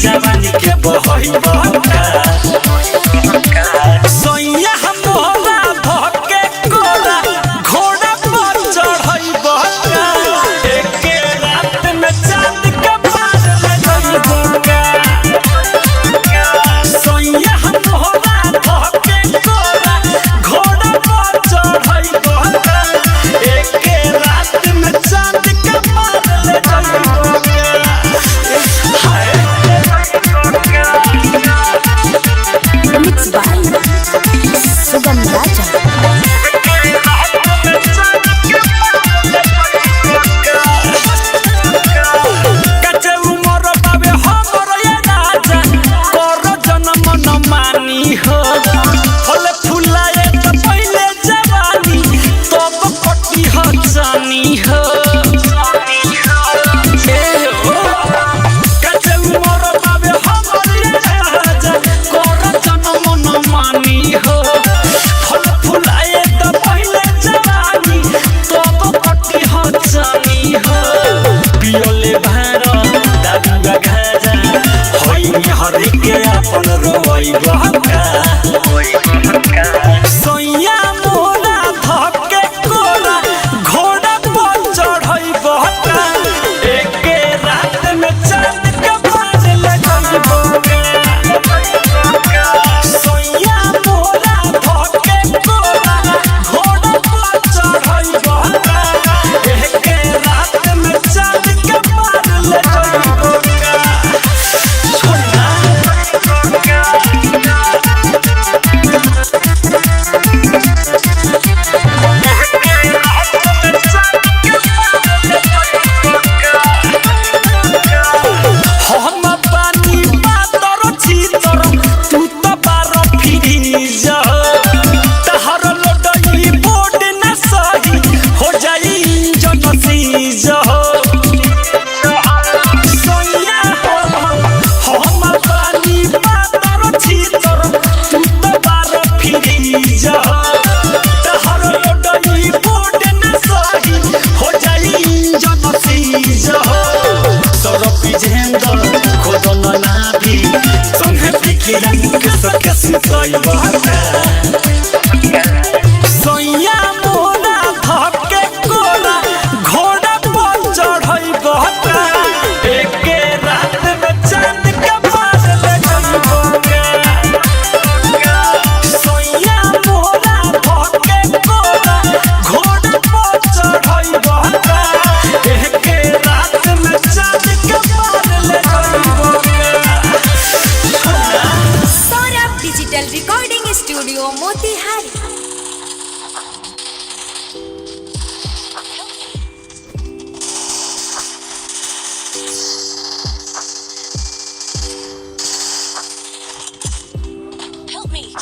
जवानी के बहई बहका सोइया हमरा धके कोरा घोड़ा पर चढ़ई बहका एके रात में चांद के पार ले गई बहका सोइया हमरा धके कोरा घोड़ा पर चढ़ई बहका एके रात में चांद के पार ले गई Mixed by Sugam Raja. कचे उमर बाबे हमर ये राजा कर जन्म न मानी हो फले फुलाए त पहिले जवानी तब पट्टी हो जानी हो कचे उमर बाबे हमर ये राजा कर जन्म न मानी हो फले फुलाए त पहिले जवानी तब पट्टी हो जानी हो पियोले भारो दादुगा खाजा होई हरि के अपन रोई बहका सोइया मोरा धके कोरा घोड़ा पर चढ़ई बहका एके रात में चांद के पार ले गई बहका सोइया मोरा धके कोरा घोड़ा पर चढ़ई बहका एके रात में चांद के पार ले गई बहका छोड़ना हम पानी पातर छीतर तू तो बार फिरी जा तहर लोडई बोर्ड न सही हो जाई जन सीज सोइया हम पानी पातर छीतर तू तो बार फिरी जा तहर लोडई बोर्ड न सही हो जाई जन सीज सरपी झेंदर खोदन नाभी संगे फिकिरा के सके सुतई बहका सोइया मोरा धके कोरा घोड़ा पर चढ़ई बहका एके रात में चांद के पार ले गई बहका सोइया मोरा धके कोरा घोड़ा पर चढ़ई बहका एके रात में चांद के पार ले गई बहका Saurabh Digital Recording Studio, Motihari. Help me.